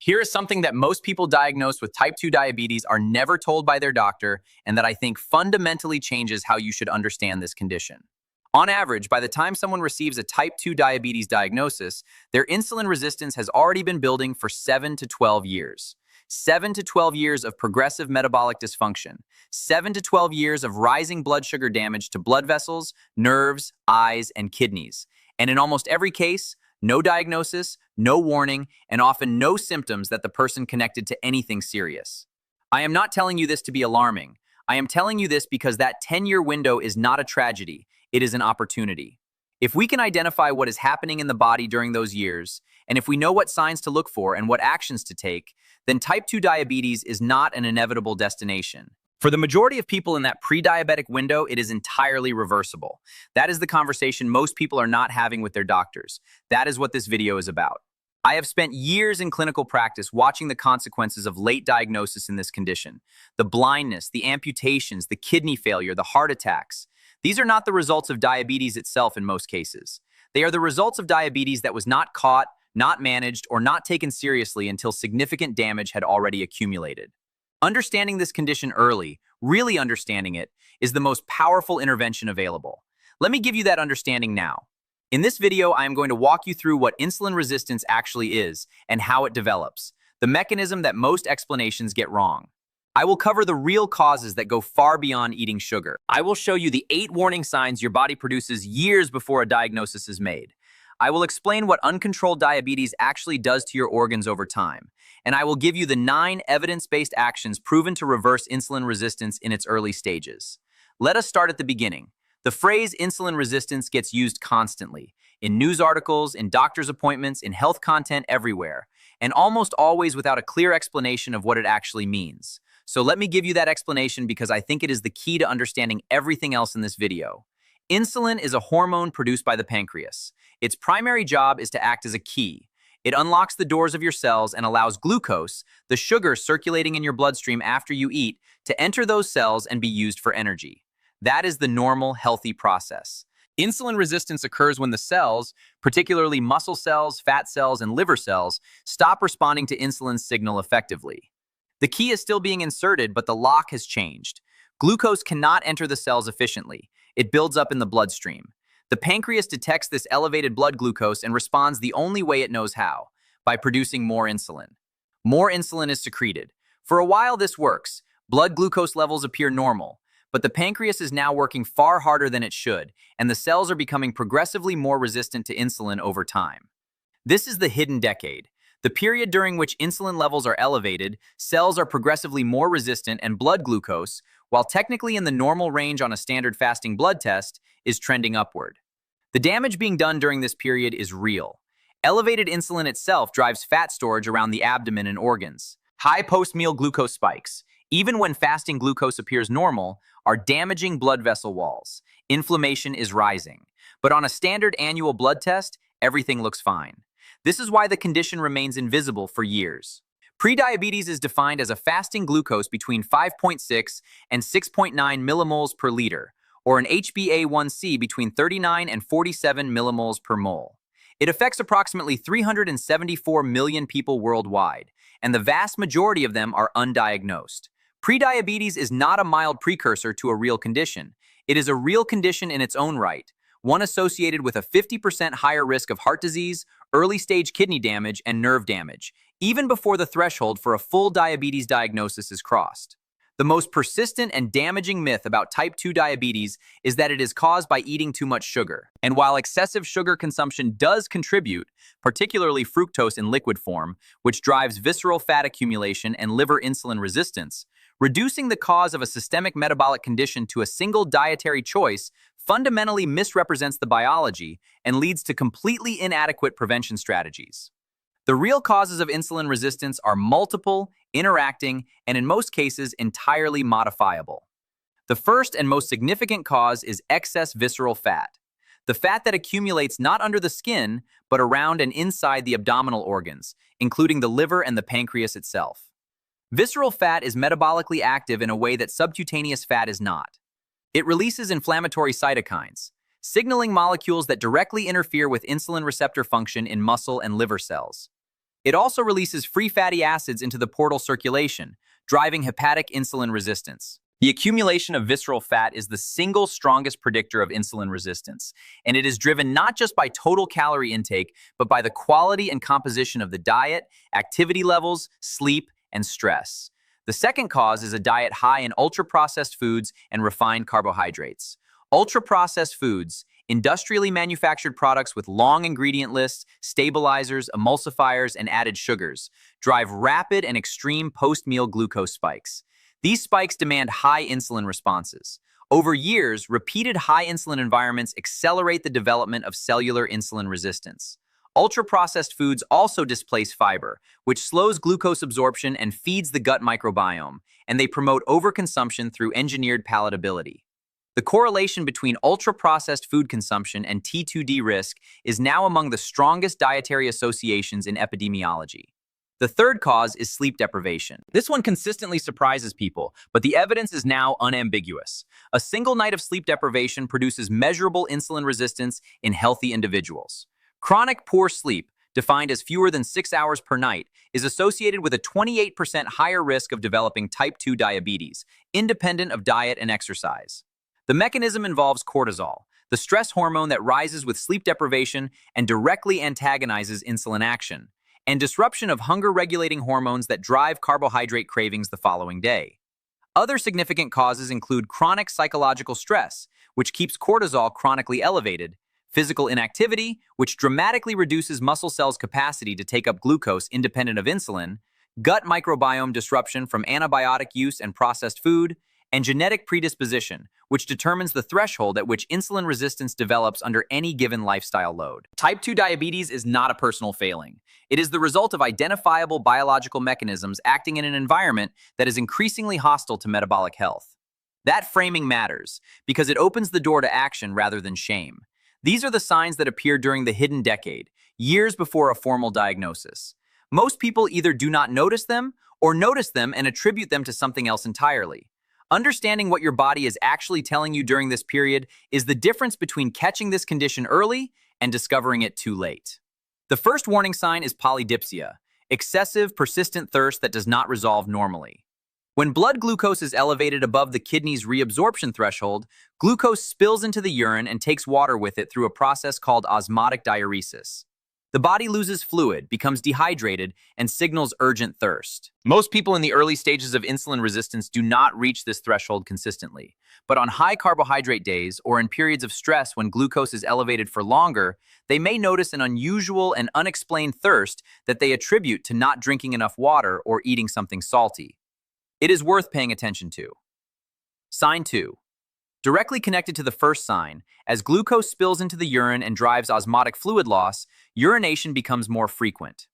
Here is something that most people diagnosed with type 2 diabetes are never told by their doctor, and that I think fundamentally changes how you should understand this condition. On average, by the time someone receives a type 2 diabetes diagnosis, their insulin resistance has already been building for 7 to 12 years. 7 to 12 years of progressive metabolic dysfunction, 7 to 12 years of rising blood sugar damage to blood vessels, nerves, eyes, and kidneys. And in almost every case, no diagnosis, no warning, and often no symptoms that the person connected to anything serious. I am not telling you this to be alarming. I am telling you this because that 10-year window is not a tragedy, it is an opportunity. If we can identify what is happening in the body during those years, and if we know what signs to look for and what actions to take, then type 2 diabetes is not an inevitable destination. For the majority of people in that pre-diabetic window, it is entirely reversible. That is the conversation most people are not having with their doctors. That is what this video is about. I have spent years in clinical practice watching the consequences of late diagnosis in this condition. The blindness, the amputations, the kidney failure, the heart attacks. These are not the results of diabetes itself in most cases. They are the results of diabetes that was not caught, not managed, or not taken seriously until significant damage had already accumulated. Understanding this condition early, really understanding it, is the most powerful intervention available. Let me give you that understanding now. In this video, I am going to walk you through what insulin resistance actually is and how it develops, the mechanism that most explanations get wrong. I will cover the real causes that go far beyond eating sugar. I will show you the 8 warning signs your body produces years before a diagnosis is made. I will explain what uncontrolled diabetes actually does to your organs over time. And I will give you the 9 evidence-based actions proven to reverse insulin resistance in its early stages. Let us start at the beginning. The phrase insulin resistance gets used constantly, in news articles, in doctor's appointments, in health content everywhere, and almost always without a clear explanation of what it actually means. So let me give you that explanation because I think it is the key to understanding everything else in this video. Insulin is a hormone produced by the pancreas. Its primary job is to act as a key. It unlocks the doors of your cells and allows glucose, the sugar circulating in your bloodstream after you eat, to enter those cells and be used for energy. That is the normal, healthy process. Insulin resistance occurs when the cells, particularly muscle cells, fat cells, and liver cells, stop responding to insulin's signal effectively. The key is still being inserted, but the lock has changed. Glucose cannot enter the cells efficiently. It builds up in the bloodstream. The pancreas detects this elevated blood glucose and responds the only way it knows how, by producing more insulin. More insulin is secreted. For a while this works. Blood glucose levels appear normal, but the pancreas is now working far harder than it should, and the cells are becoming progressively more resistant to insulin over time. This is the hidden decade. The period during which insulin levels are elevated, cells are progressively more resistant, and blood glucose, while technically in the normal range on a standard fasting blood test, is trending upward. The damage being done during this period is real. Elevated insulin itself drives fat storage around the abdomen and organs. High post-meal glucose spikes, even when fasting glucose appears normal, are damaging blood vessel walls. Inflammation is rising. But on a standard annual blood test, everything looks fine. This is why the condition remains invisible for years. Prediabetes is defined as a fasting glucose between 5.6 and 6.9 millimoles per liter, or an HbA1c between 39 and 47 millimoles per mole. It affects approximately 374 million people worldwide, and the vast majority of them are undiagnosed. Prediabetes is not a mild precursor to a real condition. It is a real condition in its own right, one associated with a 50% higher risk of heart disease, early-stage kidney damage, and nerve damage, even before the threshold for a full diabetes diagnosis is crossed. The most persistent and damaging myth about type 2 diabetes is that it is caused by eating too much sugar. And while excessive sugar consumption does contribute, particularly fructose in liquid form, which drives visceral fat accumulation and liver insulin resistance, reducing the cause of a systemic metabolic condition to a single dietary choice fundamentally misrepresents the biology and leads to completely inadequate prevention strategies. The real causes of insulin resistance are multiple, interacting, and in most cases entirely modifiable. The first and most significant cause is excess visceral fat, the fat that accumulates not under the skin, but around and inside the abdominal organs, including the liver and the pancreas itself. Visceral fat is metabolically active in a way that subcutaneous fat is not. It releases inflammatory cytokines, signaling molecules that directly interfere with insulin receptor function in muscle and liver cells. It also releases free fatty acids into the portal circulation, driving hepatic insulin resistance. The accumulation of visceral fat is the single strongest predictor of insulin resistance, and it is driven not just by total calorie intake, but by the quality and composition of the diet, activity levels, sleep, and stress. The second cause is a diet high in ultra-processed foods and refined carbohydrates. Ultra-processed foods, industrially manufactured products with long ingredient lists, stabilizers, emulsifiers, and added sugars, drive rapid and extreme post-meal glucose spikes. These spikes demand high insulin responses. Over years, repeated high insulin environments accelerate the development of cellular insulin resistance. Ultra-processed foods also displace fiber, which slows glucose absorption and feeds the gut microbiome, and they promote overconsumption through engineered palatability. The correlation between ultra-processed food consumption and T2D risk is now among the strongest dietary associations in epidemiology. The third cause is sleep deprivation. This one consistently surprises people, but the evidence is now unambiguous. A single night of sleep deprivation produces measurable insulin resistance in healthy individuals. Chronic poor sleep, defined as fewer than 6 hours per night, is associated with a 28% higher risk of developing type 2 diabetes, independent of diet and exercise. The mechanism involves cortisol, the stress hormone that rises with sleep deprivation and directly antagonizes insulin action, and disruption of hunger-regulating hormones that drive carbohydrate cravings the following day. Other significant causes include chronic psychological stress, which keeps cortisol chronically elevated, physical inactivity, which dramatically reduces muscle cells' capacity to take up glucose independent of insulin, gut microbiome disruption from antibiotic use and processed food, and genetic predisposition, which determines the threshold at which insulin resistance develops under any given lifestyle load. Type 2 diabetes is not a personal failing. It is the result of identifiable biological mechanisms acting in an environment that is increasingly hostile to metabolic health. That framing matters because it opens the door to action rather than shame. These are the signs that appear during the hidden decade, years before a formal diagnosis. Most people either do not notice them or notice them and attribute them to something else entirely. Understanding what your body is actually telling you during this period is the difference between catching this condition early and discovering it too late. The first warning sign is polydipsia, excessive, persistent thirst that does not resolve normally. When blood glucose is elevated above the kidney's reabsorption threshold, glucose spills into the urine and takes water with it through a process called osmotic diuresis. The body loses fluid, becomes dehydrated, and signals urgent thirst. Most people in the early stages of insulin resistance do not reach this threshold consistently. But on high carbohydrate days or in periods of stress when glucose is elevated for longer, they may notice an unusual and unexplained thirst that they attribute to not drinking enough water or eating something salty. It is worth paying attention to. Sign 2. Directly connected to the first sign, as glucose spills into the urine and drives osmotic fluid loss, urination becomes more frequent.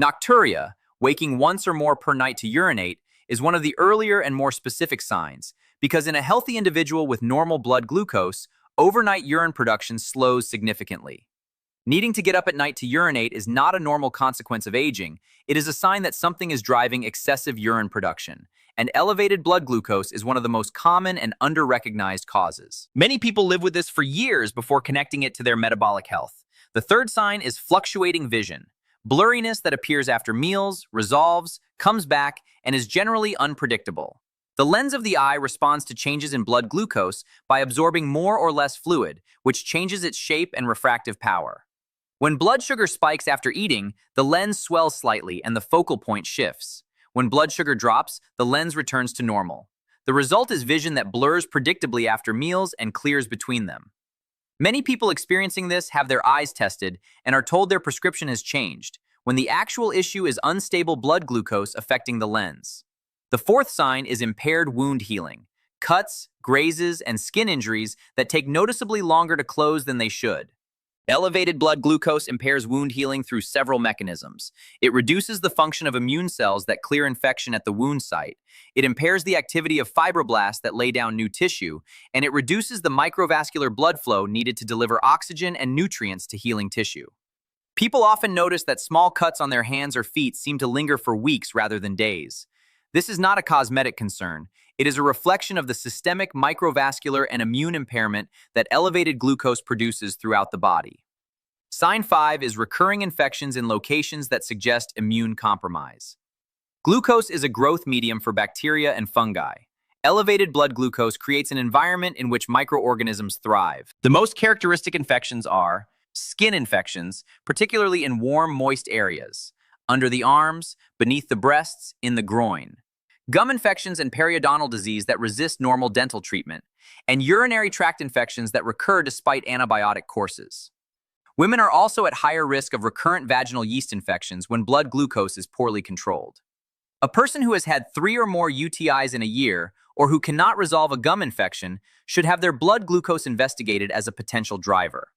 Nocturia, waking once or more per night to urinate, is one of the earlier and more specific signs, because in a healthy individual with normal blood glucose, overnight urine production slows significantly. Needing to get up at night to urinate is not a normal consequence of aging. It is a sign that something is driving excessive urine production, and elevated blood glucose is one of the most common and under-recognized causes. Many people live with this for years before connecting it to their metabolic health. The third sign is fluctuating vision, blurriness that appears after meals, resolves, comes back, and is generally unpredictable. The lens of the eye responds to changes in blood glucose by absorbing more or less fluid, which changes its shape and refractive power. When blood sugar spikes after eating, the lens swells slightly and the focal point shifts. When blood sugar drops, the lens returns to normal. The result is vision that blurs predictably after meals and clears between them. Many people experiencing this have their eyes tested and are told their prescription has changed, when the actual issue is unstable blood glucose affecting the lens. The fourth sign is impaired wound healing, cuts, grazes, and skin injuries that take noticeably longer to close than they should. Elevated blood glucose impairs wound healing through several mechanisms. It reduces the function of immune cells that clear infection at the wound site. It impairs the activity of fibroblasts that lay down new tissue, and it reduces the microvascular blood flow needed to deliver oxygen and nutrients to healing tissue. People often notice that small cuts on their hands or feet seem to linger for weeks rather than days. This is not a cosmetic concern. It is a reflection of the systemic microvascular and immune impairment that elevated glucose produces throughout the body. Sign 5 is recurring infections in locations that suggest immune compromise. Glucose is a growth medium for bacteria and fungi. Elevated blood glucose creates an environment in which microorganisms thrive. The most characteristic infections are skin infections, particularly in warm, moist areas, under the arms, beneath the breasts, in the groin. Gum infections and periodontal disease that resist normal dental treatment, and urinary tract infections that recur despite antibiotic courses. Women are also at higher risk of recurrent vaginal yeast infections when blood glucose is poorly controlled. A person who has had 3 or more UTIs in a year, or who cannot resolve a gum infection, should have their blood glucose investigated as a potential driver.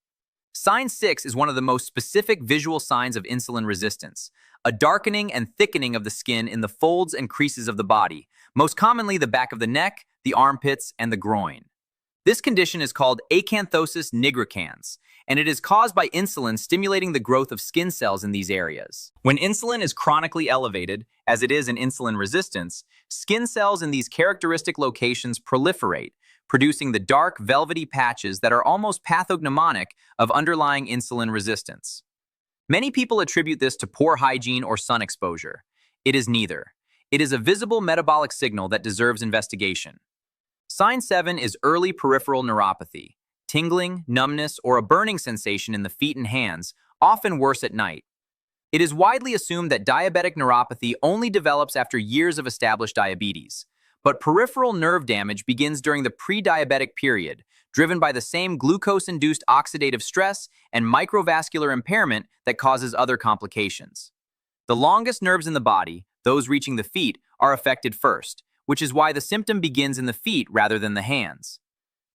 Sign 6 is one of the most specific visual signs of insulin resistance, a darkening and thickening of the skin in the folds and creases of the body, most commonly the back of the neck, the armpits, and the groin. This condition is called acanthosis nigricans, and it is caused by insulin stimulating the growth of skin cells in these areas. When insulin is chronically elevated, as it is in insulin resistance, skin cells in these characteristic locations proliferate, producing the dark, velvety patches that are almost pathognomonic of underlying insulin resistance. Many people attribute this to poor hygiene or sun exposure. It is neither. It is a visible metabolic signal that deserves investigation. Sign 7 is early peripheral neuropathy, tingling, numbness, or a burning sensation in the feet and hands, often worse at night. It is widely assumed that diabetic neuropathy only develops after years of established diabetes, but peripheral nerve damage begins during the pre-diabetic period, driven by the same glucose-induced oxidative stress and microvascular impairment that causes other complications. The longest nerves in the body, those reaching the feet, are affected first, which is why the symptom begins in the feet rather than the hands.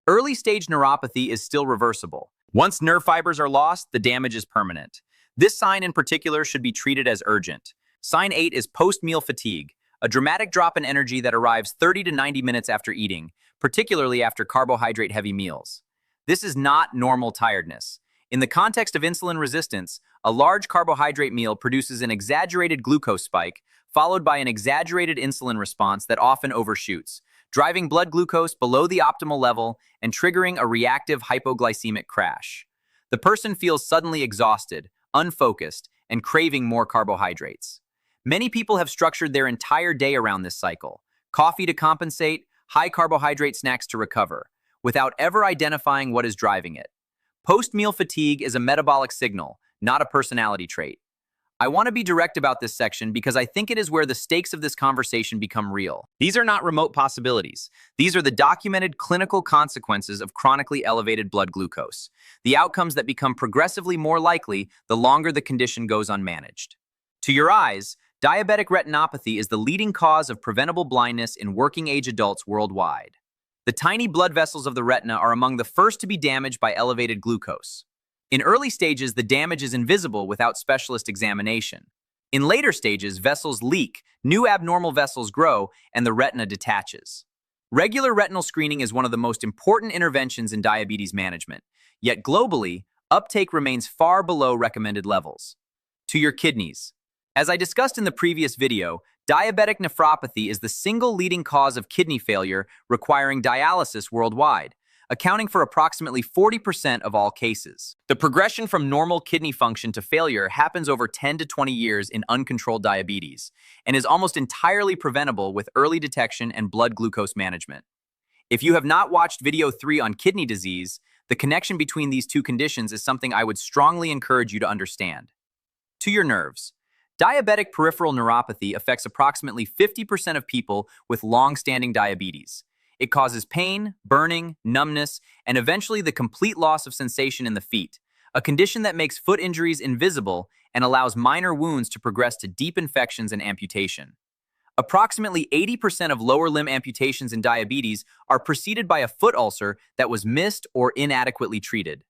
Early-stage neuropathy is still reversible. Once nerve fibers are lost, the damage is permanent. This sign in particular should be treated as urgent. Sign 8 is post-meal fatigue, a dramatic drop in energy that arrives 30 to 90 minutes after eating, particularly after carbohydrate-heavy meals. This is not normal tiredness. In the context of insulin resistance, a large carbohydrate meal produces an exaggerated glucose spike, followed by an exaggerated insulin response that often overshoots, driving blood glucose below the optimal level and triggering a reactive hypoglycemic crash. The person feels suddenly exhausted, unfocused, and craving more carbohydrates. Many people have structured their entire day around this cycle: coffee to compensate, high carbohydrate snacks to recover, without ever identifying what is driving it. Post-meal fatigue is a metabolic signal, not a personality trait. I want to be direct about this section because I think it is where the stakes of this conversation become real. These are not remote possibilities. These are the documented clinical consequences of chronically elevated blood glucose, the outcomes that become progressively more likely the longer the condition goes unmanaged. To your eyes, diabetic retinopathy is the leading cause of preventable blindness in working-age adults worldwide. The tiny blood vessels of the retina are among the first to be damaged by elevated glucose. In early stages, the damage is invisible without specialist examination. In later stages, vessels leak, new abnormal vessels grow, and the retina detaches. Regular retinal screening is one of the most important interventions in diabetes management, yet globally, uptake remains far below recommended levels. To your kidneys. As I discussed in the previous video, diabetic nephropathy is the single leading cause of kidney failure requiring dialysis worldwide, accounting for approximately 40% of all cases. The progression from normal kidney function to failure happens over 10 to 20 years in uncontrolled diabetes and is almost entirely preventable with early detection and blood glucose management. If you have not watched video 3 on kidney disease, the connection between these two conditions is something I would strongly encourage you to understand. To your nerves. Diabetic peripheral neuropathy affects approximately 50% of people with long-standing diabetes. It causes pain, burning, numbness, and eventually the complete loss of sensation in the feet, a condition that makes foot injuries invisible and allows minor wounds to progress to deep infections and amputation. Approximately 80% of lower limb amputations in diabetes are preceded by a foot ulcer that was missed or inadequately treated.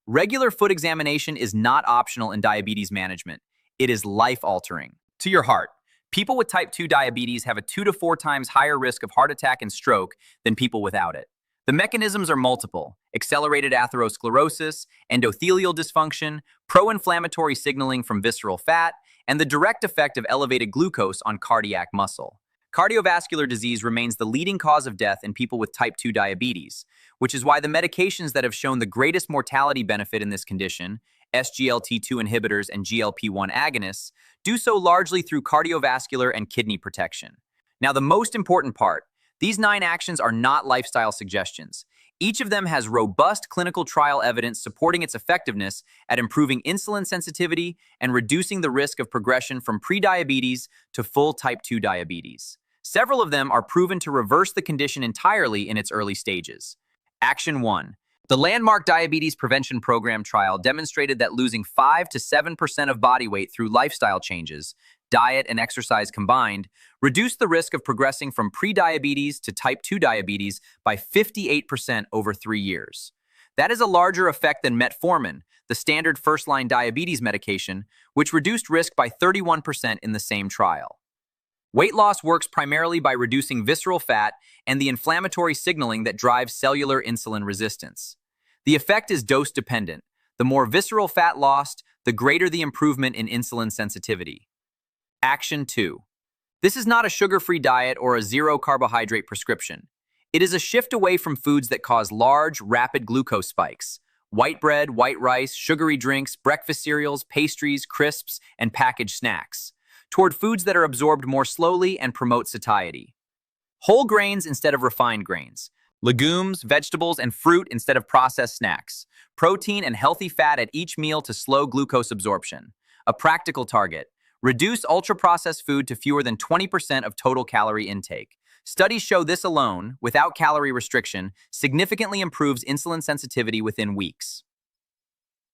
Regular foot examination is not optional in diabetes management. It is life-altering. To your heart. People with type 2 diabetes have a 2 to 4 times higher risk of heart attack and stroke than people without it. The mechanisms are multiple: accelerated atherosclerosis, endothelial dysfunction, pro-inflammatory signaling from visceral fat, and the direct effect of elevated glucose on cardiac muscle. Cardiovascular disease remains the leading cause of death in people with type 2 diabetes, which is why the medications that have shown the greatest mortality benefit in this condition, SGLT2 inhibitors and GLP-1 agonists, do so largely through cardiovascular and kidney protection. Now, the most important part, these 9 actions are not lifestyle suggestions. Each of them has robust clinical trial evidence supporting its effectiveness at improving insulin sensitivity and reducing the risk of progression from prediabetes to full type 2 diabetes. Several of them are proven to reverse the condition entirely in its early stages. Action 1. The landmark diabetes prevention program trial demonstrated that losing 5 to 7% of body weight through lifestyle changes, diet and exercise combined, reduced the risk of progressing from prediabetes to type 2 diabetes by 58% over 3 years. That is a larger effect than metformin, the standard first-line diabetes medication, which reduced risk by 31% in the same trial. Weight loss works primarily by reducing visceral fat and the inflammatory signaling that drives cellular insulin resistance. The effect is dose-dependent. The more visceral fat lost, the greater the improvement in insulin sensitivity. Action 2. This is not a sugar-free diet or a zero-carbohydrate prescription. It is a shift away from foods that cause large, rapid glucose spikes. White bread, white rice, sugary drinks, breakfast cereals, pastries, crisps, and packaged snacks, toward foods that are absorbed more slowly and promote satiety. Whole grains instead of refined grains. Legumes, vegetables, and fruit instead of processed snacks. Protein and healthy fat at each meal to slow glucose absorption. A practical target. Reduce ultra-processed food to fewer than 20% of total calorie intake. Studies show this alone, without calorie restriction, significantly improves insulin sensitivity within weeks.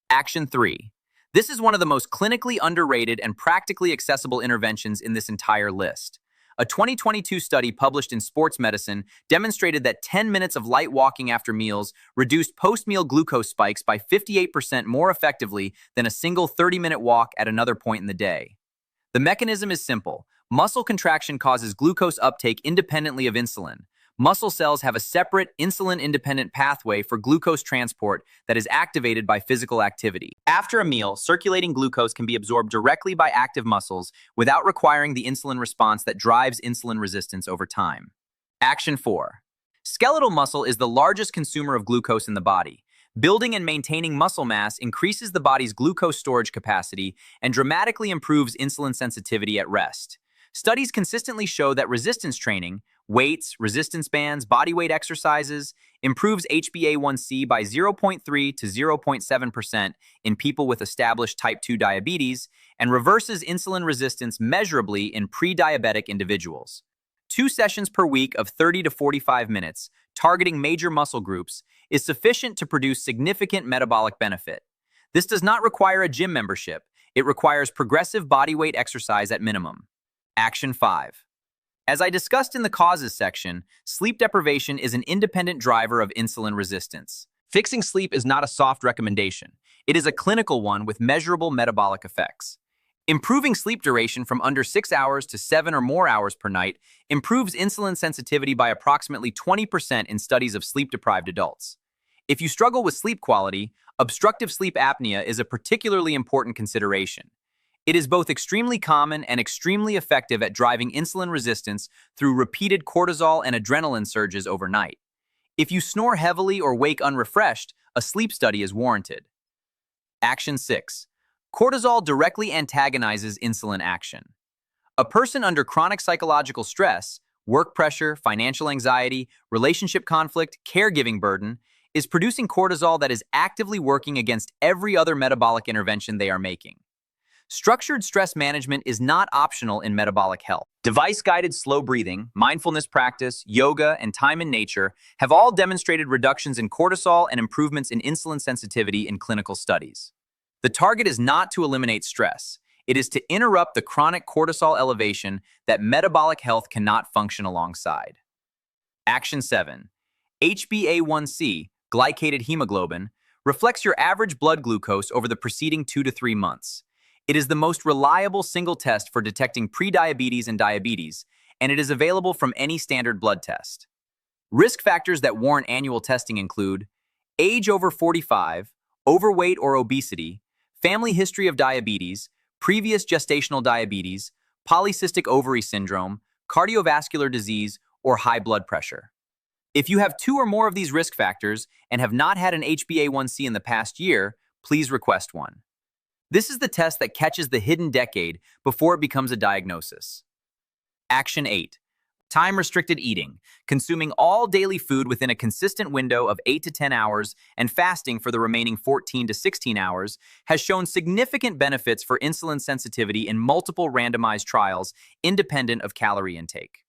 Action 3. This is one of the most clinically underrated and practically accessible interventions in this entire list. A 2022 study published in Sports Medicine demonstrated that 10 minutes of light walking after meals reduced post-meal glucose spikes by 58% more effectively than a single 30-minute walk at another point in the day. The mechanism is simple. Muscle contraction causes glucose uptake independently of insulin. Muscle cells have a separate, insulin-independent pathway for glucose transport that is activated by physical activity. After a meal, circulating glucose can be absorbed directly by active muscles without requiring the insulin response that drives insulin resistance over time. Action 4. Skeletal muscle is the largest consumer of glucose in the body. Building and maintaining muscle mass increases the body's glucose storage capacity and dramatically improves insulin sensitivity at rest. Studies consistently show that resistance training, weights, resistance bands, bodyweight exercises, improves HbA1c by 0.3 to 0.7% in people with established type 2 diabetes and reverses insulin resistance measurably in pre-diabetic individuals. 2 sessions per week of 30 to 45 minutes, targeting major muscle groups, is sufficient to produce significant metabolic benefit. This does not require a gym membership. It requires progressive bodyweight exercise at minimum. Action 5. As I discussed in the causes section, sleep deprivation is an independent driver of insulin resistance. Fixing sleep is not a soft recommendation. It is a clinical one with measurable metabolic effects. Improving sleep duration from under 6 hours to 7 or more hours per night improves insulin sensitivity by approximately 20% in studies of sleep-deprived adults. If you struggle with sleep quality, obstructive sleep apnea is a particularly important consideration. It is both extremely common and extremely effective at driving insulin resistance through repeated cortisol and adrenaline surges overnight. If you snore heavily or wake unrefreshed, a sleep study is warranted. Action 6. Cortisol directly antagonizes insulin action. A person under chronic psychological stress, work pressure, financial anxiety, relationship conflict, caregiving burden, is producing cortisol that is actively working against every other metabolic intervention they are making. Structured stress management is not optional in metabolic health. Device-guided slow breathing, mindfulness practice, yoga, and time in nature have all demonstrated reductions in cortisol and improvements in insulin sensitivity in clinical studies. The target is not to eliminate stress. It is to interrupt the chronic cortisol elevation that metabolic health cannot function alongside. Action 7. HbA1c, glycated hemoglobin, reflects your average blood glucose over the preceding 2 to 3 months. It is the most reliable single test for detecting prediabetes and diabetes, and it is available from any standard blood test. Risk factors that warrant annual testing include age over 45, overweight or obesity, family history of diabetes, previous gestational diabetes, polycystic ovary syndrome, cardiovascular disease, or high blood pressure. If you have 2 or more of these risk factors and have not had an HbA1c in the past year, please request one. This is the test that catches the hidden decade before it becomes a diagnosis. Action 8. Time-restricted eating, consuming all daily food within a consistent window of 8 to 10 hours and fasting for the remaining 14 to 16 hours has shown significant benefits for insulin sensitivity in multiple randomized trials independent of calorie intake.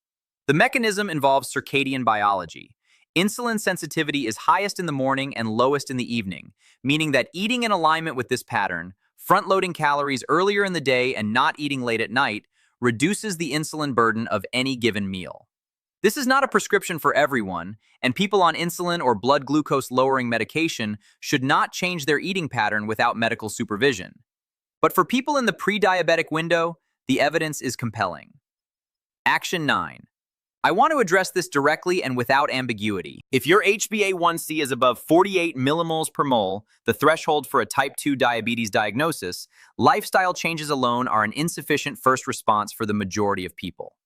The mechanism involves circadian biology. Insulin sensitivity is highest in the morning and lowest in the evening, meaning that eating in alignment with this pattern, front-loading calories earlier in the day and not eating late at night, reduces the insulin burden of any given meal. This is not a prescription for everyone, and people on insulin or blood glucose lowering medication should not change their eating pattern without medical supervision. But for people in the pre-diabetic window, the evidence is compelling. Action 9. I want to address this directly and without ambiguity. If your HbA1c is above 48 millimoles per mole, the threshold for a type 2 diabetes diagnosis, lifestyle changes alone are an insufficient first response for the majority of people.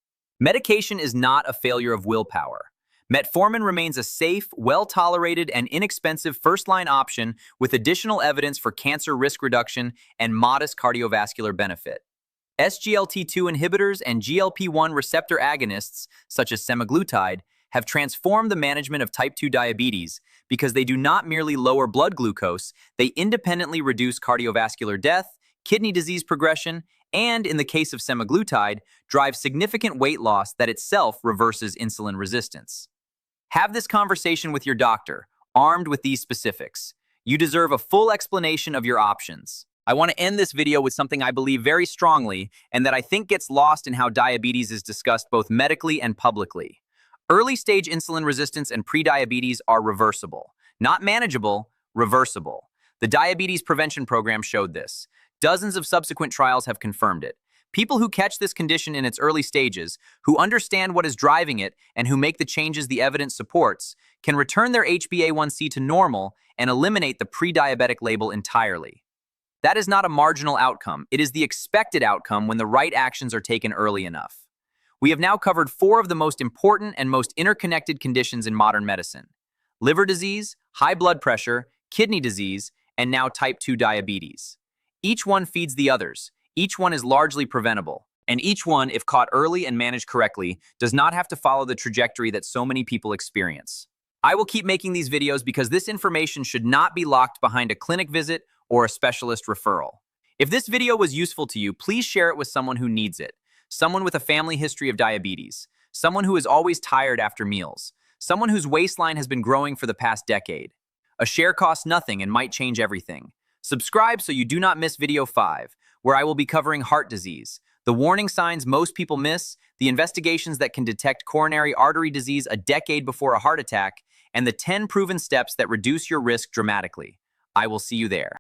Medication is not a failure of willpower. Metformin remains a safe, well-tolerated, and inexpensive first-line option with additional evidence for cancer risk reduction and modest cardiovascular benefit. SGLT2 inhibitors and GLP-1 receptor agonists, such as semaglutide, have transformed the management of type 2 diabetes because they do not merely lower blood glucose, they independently reduce cardiovascular death, kidney disease progression, and, in the case of semaglutide, drive significant weight loss that itself reverses insulin resistance. Have this conversation with your doctor, armed with these specifics. You deserve a full explanation of your options. I want to end this video with something I believe very strongly and that I think gets lost in how diabetes is discussed both medically and publicly. Early-stage insulin resistance and prediabetes are reversible. Not manageable, reversible. The Diabetes Prevention Program showed this. Dozens of subsequent trials have confirmed it. People who catch this condition in its early stages, who understand what is driving it, and who make the changes the evidence supports, can return their HbA1c to normal and eliminate the pre-diabetic label entirely. That is not a marginal outcome. It is the expected outcome when the right actions are taken early enough. We have now covered 4 of the most important and most interconnected conditions in modern medicine: liver disease, high blood pressure, kidney disease, and now type 2 diabetes. Each one feeds the others. Each one is largely preventable. And each one, if caught early and managed correctly, does not have to follow the trajectory that so many people experience. I will keep making these videos because this information should not be locked behind a clinic visit or a specialist referral. If this video was useful to you, please share it with someone who needs it. Someone with a family history of diabetes. Someone who is always tired after meals. Someone whose waistline has been growing for the past decade. A share costs nothing and might change everything. Subscribe so you do not miss video 5, where I will be covering heart disease, the warning signs most people miss, the investigations that can detect coronary artery disease a decade before a heart attack, and the 10 proven steps that reduce your risk dramatically. I will see you there.